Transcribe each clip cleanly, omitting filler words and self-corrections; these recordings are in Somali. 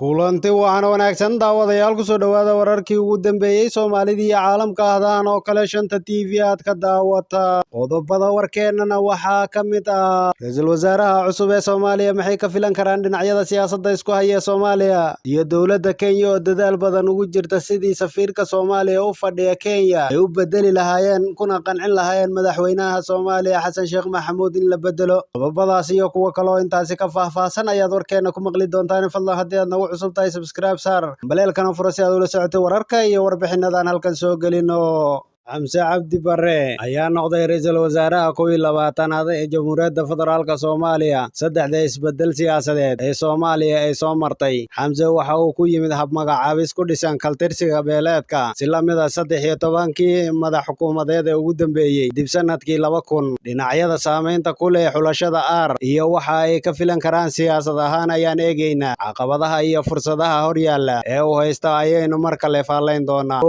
kulanti waxaana wanaagsan daawadayaal ku soo dhawaada wararkii ugu dambeeyay Soomaalida iyo caalamka ahaan oo kale shanta TV aad ka daawata qodobada warkeenana waxaa ka mid ah ra'iisul wasaaraha cusub ee Soomaaliya maxay ka filan karaan dhinacyada siyaasadda isku haya Soomaaliya iyo dawladda Kenya oo dadaal badan ugu jirta sidii safiirka Soomaaliya u fadhiya Kenya ay u bedeli lahaayeen kuna qancin lahaayeen madaxweynaha Soomaaliya Xasan Sheekh Maxamuud in la bedelo qodobadaas iyo kuwa kale oo intaasi ka faahfaahsan ayaad warkeena ku maqli doontaan fadlan haddii aad cusub tahay subscribe saar baleelkana furo si aad ula socoto wararka iyo warbixinadan halkan soo gelino Xamse Cabdi Barre ayaa noqday ra'iisul wasaaraha 12aad ee Jamhuuriyadda Federaalka Soomaaliya saddexda isbedel siyaasadeed ee Soomaaliya ay soo martay Xamse waxa uu ku yimid hab magacaabis ku dhisan kaltirsiga beeleedka si la mid ah 13kii madax xukuumadeed ee ugu dambeeyay dib sanadkii 2000 dhinacyada saameynta ku leh xulashada iyo waxa ay ka filan karaan siyaasad ahaan ayaan eegaynaa caqabadaha iyo fursadaha horyaalla ee uu haysto ayaynu mar kale faalayn doonaa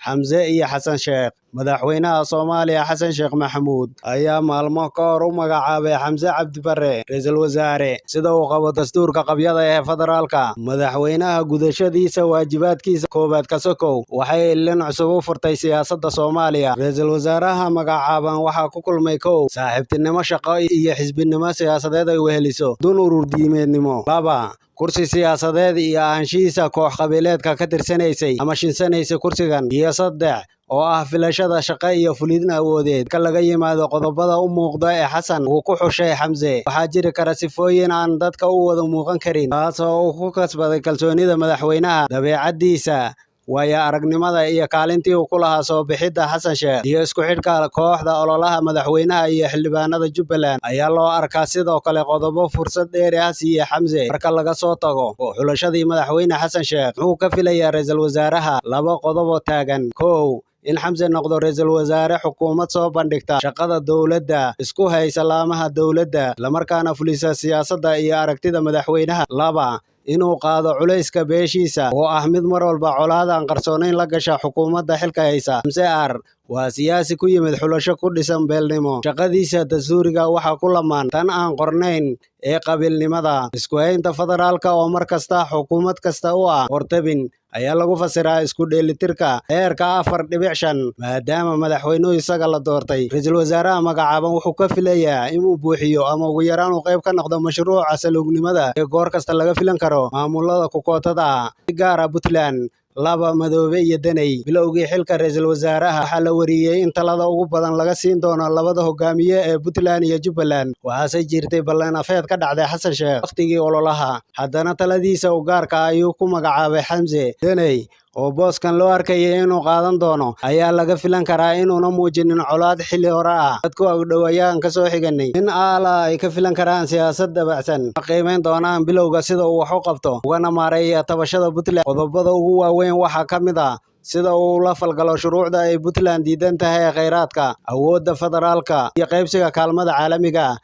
Xamse iyo Xasan Sheekh madaxweynaha Soomaaliya Xasan Sheekh Maxamuud ayaa maalmo ka hor u magacaabay Xamse Cabdi Barre ra'iisul wasaare sida uu qabo dastuurka qabyada ee federaalka madaxweynaha gudashadiisa waajibaadkiisa koobaad ka sokow waxay ilin cusub u furtay siyaasadda Soomaaliya ra'iisul wasaaraha magacaaban waxa ku kulmay saaxiibtinimo shaqo iyo xisbinimo siyaasadeed ay weheliso dun urur diimeednimo kursi siyaasadeed iyo ahaanshihiisa koox qabiileedka ka tirsanaysay ama shinsanaysay kursigan iyo saddex oo ah filashada shaqo iyo fulidin awoodeed ka laga yimaado qodobada u muuqda ee Xasan uu ku xushay Xamse waxaa jiri kara sifooyin aan dadka u wada muuqan karin taasoo uu ku kasbaday kalsoonida madaxweynaha dabeecadiisa waya aragnimada iyo kaalintii uu ku lahaa soo bixidda Xasan Sheekh iyo isku xidhka kooxda ololaha madaxweynaha iyo xildhibaanada Jubbaland ayaa loo arkaa sidoo kale qodobo fursad dheer ah siiya Xamse marka laga soo tago xulashadii madaxweyne Xasan Sheekh wuxuu ka filayaa ra'iisul wasaaraha laba qodob oo taagan in Xamse noqdo ra'iisul wasaare xukuumad soo bandhigta shaqada dawladda isku haysa laamaha dawladda la markaana fulisa siyaasadda iyo aragtida madaxweynaha inuu qaado culayska beeshiisa oo ah mid mar walba colaadaan qarsoonayn la gasha xukuumadda xilka haysa Xamse waa siyaasi ku yimid xulasho ku dhisan beelnimo shaqadiisa dastuuriga waxa ku lamaan tan aan qornayn ee qabiilnimada isku haynta federaalka oo mar kasta xukuumad kasta u ah hortabin ayaa lagu fasiraa isku dheelitirka heerka 4.5 maadaama madaxweynuhu isaga la doortay ra'iisul wasaaraha magacaaban wuxuu ka filayaa inuu buuxiyo ama ugu yaraan uu qayb ka noqdo mashruuca saloognimada ee goor kasta laga filan karo maamulada ku kootada gaar ah Puntland Madoobe iyo Danay bilowgii xilka ra'iisul wasaaraha waxa la wariyay in talada ugu badan laga siin doono labada hogaamiye ee Puntland iyo Jubbaland waxaase jirtay ballan afeed ka dhacday Xasan Sheekh waqtigii ololaha haddana taladiisa u gaarka ayuu ku magacaabay Xamse Danay oo booskan loo arkayay inuu qaadan doono ayaa laga filan karaa inuuna muujinin colaad xilli hore ah dadku u dhawaayaan ka soo xiganay in ay ka filan karaan siyaasad dabacsan qiimeyn doonaan bilowga sida uu wax u qabto ugana maareeya tabashada Puntland qodobada ugu waaweyn waxaa ka mid ah sida uu la falgalo shuruucda ay Puntland diidan tahay kheyraadka awoodda federaalka iyo qaybsiga kaalmada caalamiga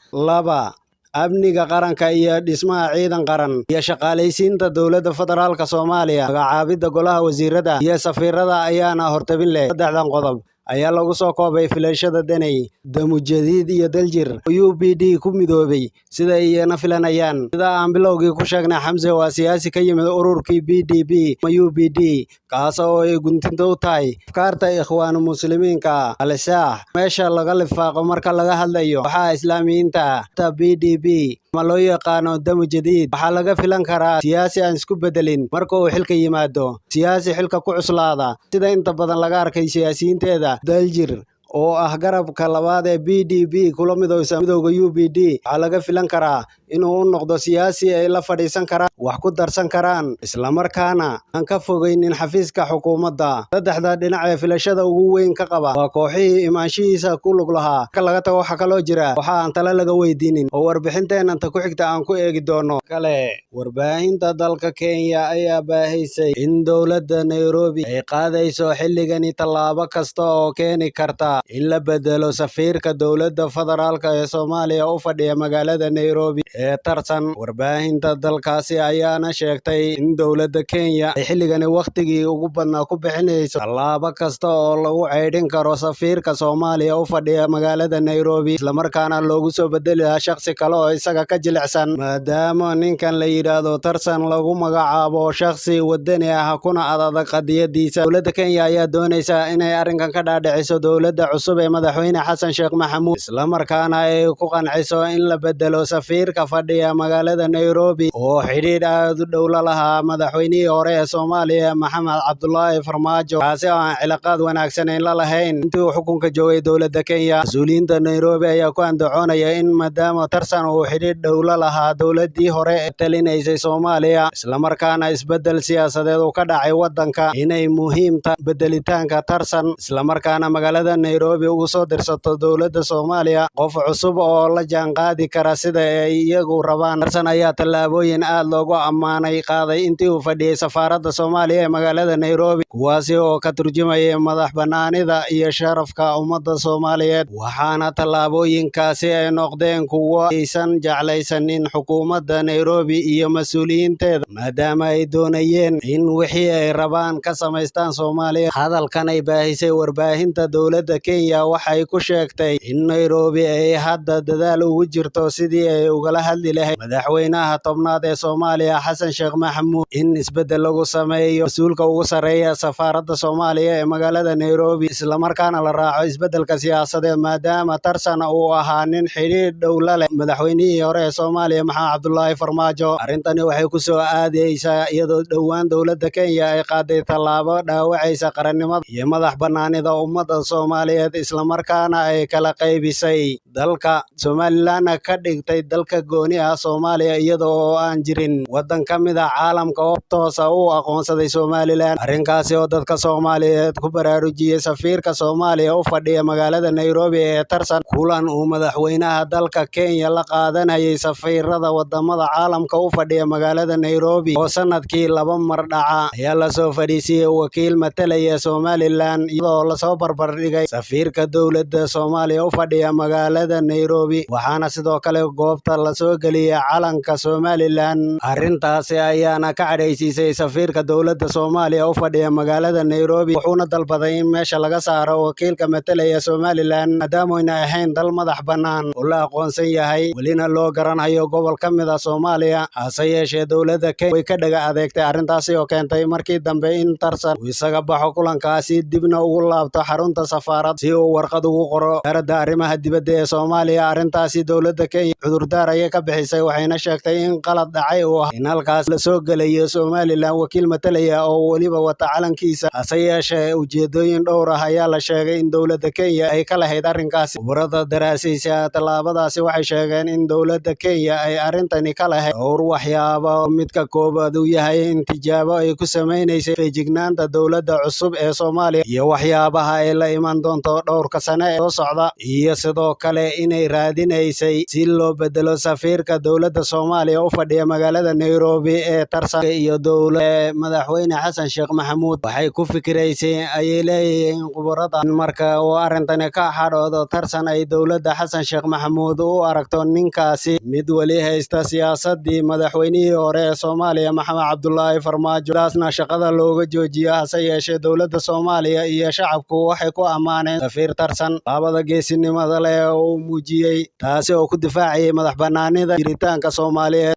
amniga qaranka iyo dhismaha ciidan qaran iyo shaqaalaysiinta dawladda federaalka Soomaaliya magacaabida golaha wasiirada iyo safiirada ayaana hortabin leh saddexdan qodob ayaa lagu soo koobay filashada Danay Damujadiid iyo Daljir UPD ku midoobay sida ay filanayaan sida aan bilowgii ku sheegnay Xamse waa siyaasi ka yimid ururkii PDP UPD kaas oo ay guntinta u tahay afkaarta ikhwaan muslimiinka al-Shaah meesha laga lifaaqo marka laga hadlayo waxa islaamiyiinta PDP ma loo yaqaano Damujadiid waxaa laga filan karaa siyaasi aan isku bedelin marka uu xilka yimaado siyaasi xilka ku cuslaada sida inta badan laga arkay siyaasiyiinteeda Daljir oo ah garabka labaad ee PDP kula midowsan midowga UPD waxaa laga filan karaa inuu u noqdo siyaasi ay la fadhiisan karaan wax ku darsan karaan isla markaana aan ka fogeynin xafiiska xukuumadda saddexda dhinac ee filashada ugu weyn ka qaba waa kooxihii imaanshihiisa ku lug lahaa ka laga tago waxa kaloo jira waxa aan tala laga weydiinin oo warbixinteena ku xigta aan ku eegi doono kale warbaahinta dalka Kenya ayaa baahisay in dawladda Nairobi ay qaadayso xilligani tallaabo kasta oo keeni karta in la bedelo safiirka dawladda federaalka ee Soomaaliya u fadhiya magaalada Nairobi ee tartan. Warbaahinta dalkaasi ayaana sheegtay in dowladda Kenya ay xilligani waqtigii ugu badnaa ku bixinayso tallaabo kasta oo lagu ceydhin karo safiirka Soomaaliya u fadhiya magaalada Nairobi, islamarkaana loogu soo bedeli lahaa shakhsi kale oo isaga ka jilicsan, maadaama ninkan la yidhaahdo tartan lagu magacaabo shakhsi wadani ah kuna adag qadiyadiisa. Dowladda Kenya ayaa doonaysa inay arrinkan ka dhaadhiciso dowladda cusub ee madaxweyne Xasan Sheekh Maxamuud, islamarkaana ay ku qanciso in la bedelo safiirka fadhiya magaalada Nairobi oo xidhiidh aad u dhow la lahaa madaxweynihii hore ee Soomaaliya Maxamed Cabdullaahi Farmaajo, kaasi oo aan cilaaqaad wanaagsaneyn la lahayn intii uu xukunka joogay dowladda Kenya. Mas'uuliyiinta Nairobi ayaa ku andacoonaya in maadaama tartan uu xidhiidh dhow la lahaa dowladdii hore ee talinaysay Soomaaliya, islamarkaana isbeddel siyaasadeed uu ka dhacay waddanka, inay muhiim tahay bedelitaanka tartan, islamarkaana magaalada Nairobi ugu soo dirsato dowladda Soomaaliya qof cusub oo la jaanqaadi kara sida ay iyagu rabaan. Tartan ayaa tallaabooyin aad loogu ammaanay qaaday intii uu fadhiyay safaaradda Soomaaliya ee magaalada Nairobi, kuwaasi oo ka turjumaya madax-bannaanida iyo sharafka ummadda Soomaaliyeed, waxaana tallaabooyinkaasi ay noqdeen kuwo aysan jeclaysanin xukuumadda Nairobi iyo mas'uuliyiinteeda, maadaama ay doonayeen in wixii ay rabaan ka samaystaan Soomaaliya. Hadalkan ay baahisay warbaahinta dowladda Kenya waxay ku sheegtay in Nairobi ay hadda dadaal ugu jirto sidii ay ugala hadli lahayd madaxweynaha tobnaad ee Soomaaliya Xasan Sheekh Maxamuud in isbeddel lagu sameeyo mas'uulka ugu sarreeya safaaradda Soomaaliya ee magaalada Nairobi, islamarkaana la raaco isbeddelka siyaasadeed, maadaama tartan uu ahaa nin xidhiidh dhow la leh madaxweynihii hore ee Soomaaliya Maxamed Cabdullaahi Farmaajo. Arrintani waxay ku soo aadaysaa iyadoo dhowaan dowladda Kenya ay qaaday tallaabo dhaawacaysa qarannimada iyo madax-bannaanida ummadda Soomaaliyeed, islamarkaana ay kala qaybisay dalka, Somalilandna ka dhigtay dalka gooni ah Soomaaliya, iyada oo aan jirin waddan ka mid ah caalamka oo toos ah u aqoonsaday Somaliland. Arrinkaasi oo dadka Soomaaliyeed ku baraarujiyay safiirka Soomaaliya u fadhiya magaalada Nairobi ee tartan. Kulan uu madaxweynaha dalka Kenya la qaadanayay safiirada wadamada caalamka u fadhiya magaalada Nairobi oo sanadkii 2 mar dhaca, ayaa la soo fadhiisiyay wakiil matalaya Somaliland iyadoo la soo barbardhigay safiirka dowladda Soomaaliya u fadhiya magaalada Nairobi, waxaana sidoo kale goobta la soo geliyay calanka Somaliland. Arrintaasi ayaana ka cadhaysiisay safiirka dowladda Soomaaliya u fadhiya magaalada Nairobi, wuxuuna dalbaday in meesha laga saaro wakiilka matalaya Somaliland maadaama ayna ahayn dal madax bannaan oo la aqoonsan yahay, welina loo garanayo gobol ka mid ah Soomaaliya. Hase yeeshee dowladda Kenya way ka dhaga adeegtay arrintaasi oo keentay markii dambe in tartan uu isaga baxo kulankaasi, dibna ugu laabto xarunta safaaradda si uu warqad ugu qoro wasaaradda arrimaha dibadda ee Soomaaliya. Arrintaasi dowladda Kenya cudurdaar ayay ka bixisay, waxayna sheegtay in qalad dhacay uu ah in halkaas la soo gelayo Somaliland wakiil matalaya oo weliba wata calankiisa. Hase yeeshee ujeedooyin dhowr ah ayaa la sheegay in dowladda Kenya ay ka lahayd arrinkaasi. Khubarada daraasaysa tallaabadaasi waxay sheegeen in dowladda Kenya ay arrintani ka lahayd dhowr waxyaabo. Midka koowaad uu yahay in tijaabo ay ku sameynaysay feejignaanta dowladda cusub ee Soomaaliya iyo waxyaabaha ay la iman doonto dhowrka sane ee soo socda, iyo sidoo kale inay raadinaysay si loo bedelo safiirka dowladda Soomaaliya u fadhiya magaalada Nairobi ee tartanka iyo dowladda madaxweyne Xasan Sheekh Maxamuud. Waxay ku fikiraysay ayay leeyihiin khubarada in marka uu arrintani ka xadhoodo tartan ay dowladda Xasan Sheekh Maxamuud u aragto ninkaasi mid weli haysta siyaasaddii madaxweynihii hore ee Soomaaliya Maxamed Cabdullaahi Farmaajo, taasna shaqada looga joojiyo. Hase yeeshee dowladda Soomaaliya iyo shacabku waxay ku ammaaneen safiir tartan labada geesinimada leh oo uu muujiyey, taasi oo ku difaacayay madax-bannaanida jiritaanka Soomaaliyeed.